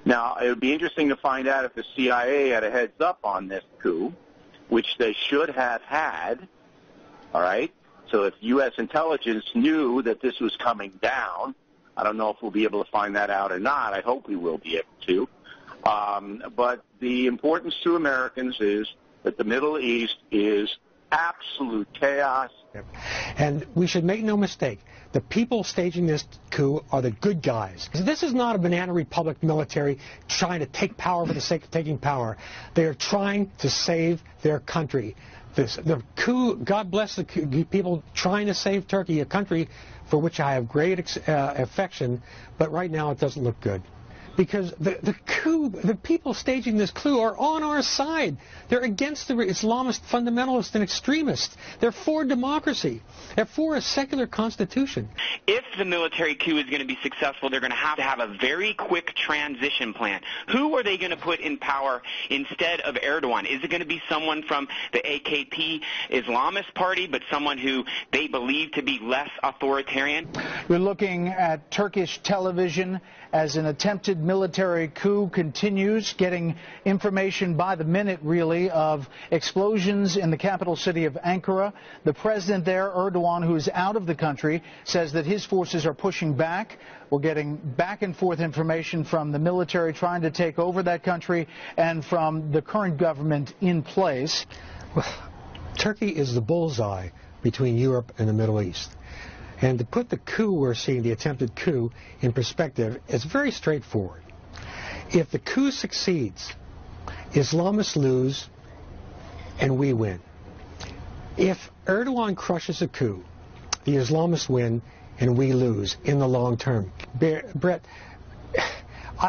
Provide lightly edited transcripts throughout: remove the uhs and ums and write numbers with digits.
Now, it would be interesting to find out if the CIA had a heads up on this coup, which they should have had, all right? So if U.S. intelligence knew that this was coming down, I don't know if we'll be able to find that out or not. I hope we will be able to. But the importance to Americans is that the Middle East is absolute chaos. And we should make no mistake, the people staging this coup are the good guys. This is not a banana republic military trying to take power for the sake of taking power. They are trying to save their country. The coup, God bless the people trying to save Turkey, a country for which I have great affection, but right now it doesn't look good. Because the coup, the people staging this coup are on our side. They're against the Islamist fundamentalists and extremists. They're for democracy. They're for a secular constitution. If the military coup is going to be successful, they're going to have a very quick transition plan. Who are they going to put in power instead of Erdogan? Is it going to be someone from the AKP Islamist party, but someone who they believe to be less authoritarian? We're looking at Turkish television as an attempted military coup continues, getting information by the minute, really, of explosions in the capital city of Ankara. The president there, Erdogan, who is out of the country, says that his forces are pushing back. We're getting back and forth information from the military trying to take over that country and from the current government in place. Well, Turkey is the bullseye between Europe and the Middle East. And to put the coup we're seeing, the attempted coup, in perspective, it's very straightforward. If the coup succeeds, Islamists lose and we win. If Erdogan crushes a coup, the Islamists win and we lose in the long term. Brett,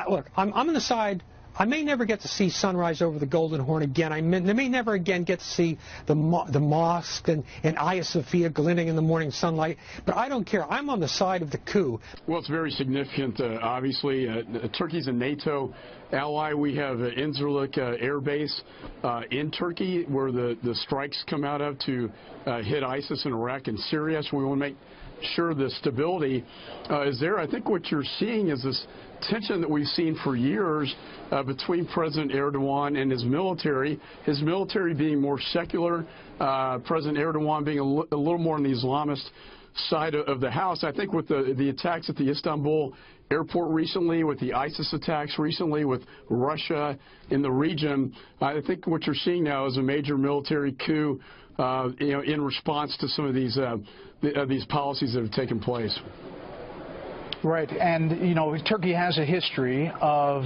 look, I'm on the side. I may never get to see sunrise over the Golden Horn again. I may never again get to see the mosque and Hagia Sophia glinting in the morning sunlight. But I don't care. I'm on the side of the coup. Well, it's very significant, obviously. Turkey's a NATO ally. We have Incirlik Air Base in Turkey where the strikes come out of to hit ISIS in Iraq and Syria. So we want to make sure the stability is there. I think what you're seeing is this tension that we've seen for years between President Erdogan and his military being more secular, President Erdogan being a little more on the Islamist side of the house. I think with the attacks at the Istanbul airport recently, with the ISIS attacks recently, with Russia in the region, I think what you're seeing now is a major military coup in response to some of these policies that have taken place. Right, and, you know, Turkey has a history of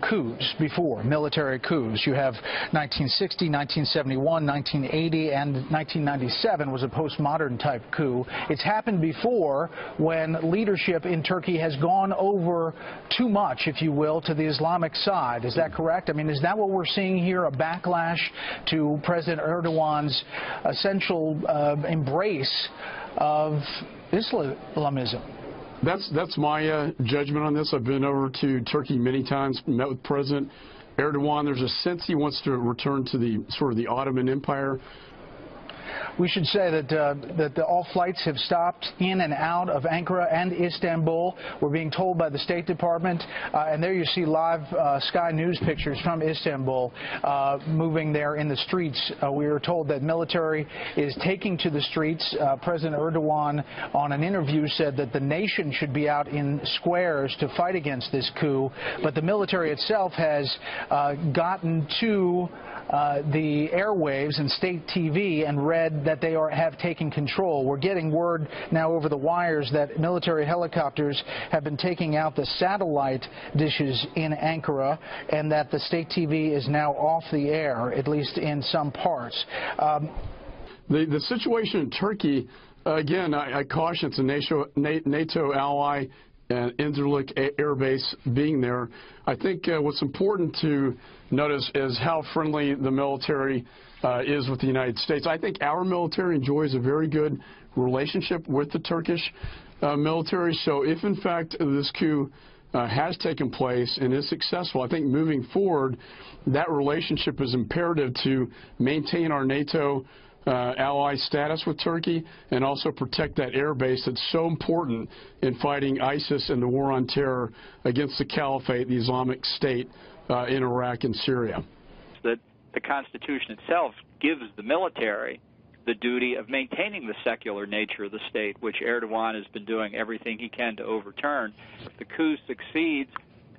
coups before, military coups. You have 1960, 1971, 1980, and 1997 was a postmodern type coup. It's happened before when leadership in Turkey has gone over too much, if you will, to the Islamic side. Is that correct? I mean, is that what we're seeing here, a backlash to President Erdogan's essential embrace of Islamism? That's my judgment on this. I've been over to Turkey many times, met with President Erdogan. There's a sense he wants to return to the sort of the Ottoman Empire. We should say that all flights have stopped in and out of Ankara and Istanbul. We're being told by the State Department, and there you see live Sky News pictures from Istanbul moving there in the streets. We were told that military is taking to the streets. President Erdogan, on an interview, said that the nation should be out in squares to fight against this coup, but the military itself has gotten to the airwaves and state TV and read that they have taken control. We're getting word now over the wires that military helicopters have been taking out the satellite dishes in Ankara and that the state TV is now off the air, at least in some parts. The situation in Turkey, again, I caution it's a NATO ally, and Incirlik Air Base being there. I think what's important to notice is how friendly the military is with the United States. I think our military enjoys a very good relationship with the Turkish military. So if, in fact, this coup has taken place and is successful, I think moving forward, that relationship is imperative to maintain our NATO ally status with Turkey and also protect that air base that's so important in fighting ISIS and the war on terror against the Caliphate, the Islamic State in Iraq and Syria. That the Constitution itself gives the military the duty of maintaining the secular nature of the state, which Erdogan has been doing everything he can to overturn. If the coup succeeds,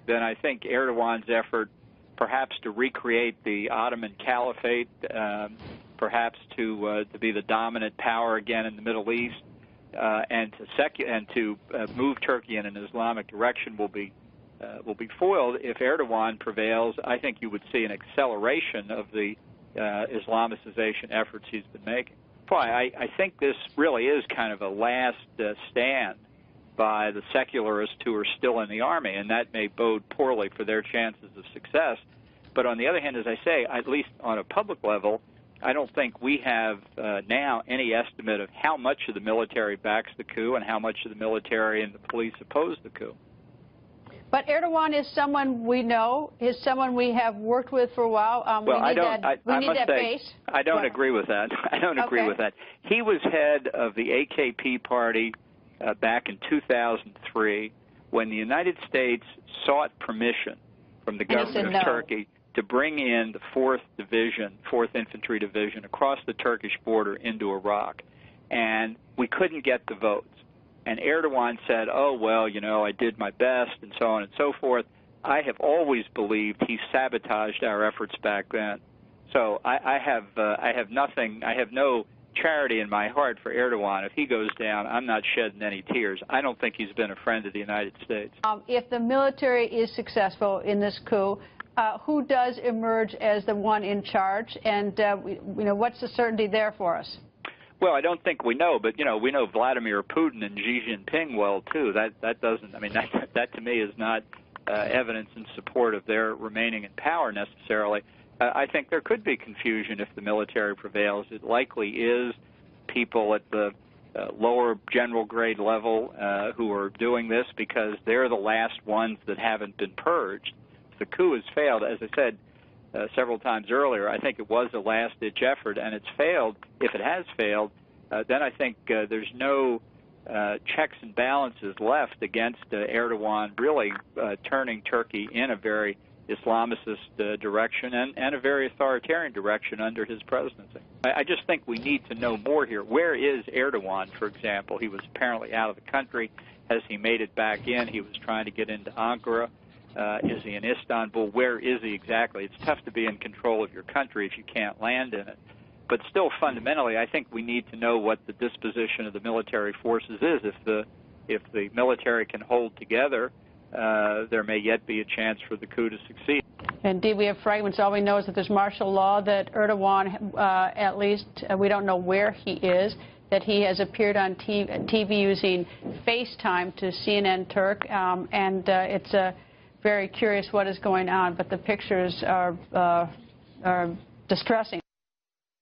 then I think Erdogan's effort perhaps to recreate the Ottoman Caliphate, perhaps to be the dominant power again in the Middle East, and to move Turkey in an Islamic direction will be foiled. If Erdogan prevails, I think you would see an acceleration of the Islamicization efforts he's been making. I think this really is kind of a last stand by the secularists who are still in the army, and that may bode poorly for their chances of success. But on the other hand, as I say, at least on a public level, I don't think we have now any estimate of how much of the military backs the coup and how much of the military and the police oppose the coup. But Erdogan is someone we know, is someone we have worked with for a while. Well, we need that base. I don't agree with that. I don't agree with that. He was head of the AKP party back in 2003 when the United States sought permission from the government of Turkey to bring in the 4th Infantry Division across the Turkish border into Iraq. And we couldn't get the votes. And Erdogan said, oh, well, you know, I did my best, and so on and so forth. I have always believed he sabotaged our efforts back then. So I have no charity in my heart for Erdogan. If he goes down, I'm not shedding any tears. I don't think he's been a friend of the United States. If the military is successful in this coup, who does emerge as the one in charge, and what's the certainty there for us? Well, I don't think we know, but we know Vladimir Putin and Xi Jinping well too. That doesn't. I mean, that to me is not evidence in support of their remaining in power necessarily. I think there could be confusion if the military prevails. It likely is people at the lower general grade level who are doing this because they're the last ones that haven't been purged. If the coup has failed, as I said several times earlier, I think it was a last-ditch effort, and it's failed. If it has failed, then I think there's no checks and balances left against Erdogan really turning Turkey in a very Islamicist direction and a very authoritarian direction under his presidency. I just think we need to know more here. Where is Erdogan, for example? He was apparently out of the country. Has he made it back in? He was trying to get into Ankara. Is he in Istanbul? Where is he exactly? It's tough to be in control of your country if you can't land in it. But still, fundamentally, I think we need to know what the disposition of the military forces is. If the military can hold together, there may yet be a chance for the coup to succeed. Indeed, we have fragments. All we know is that there's martial law, that Erdogan, at least, we don't know where he is, that he has appeared on TV using FaceTime to CNN Turk, and it's very curious what is going on, but the pictures are distressing.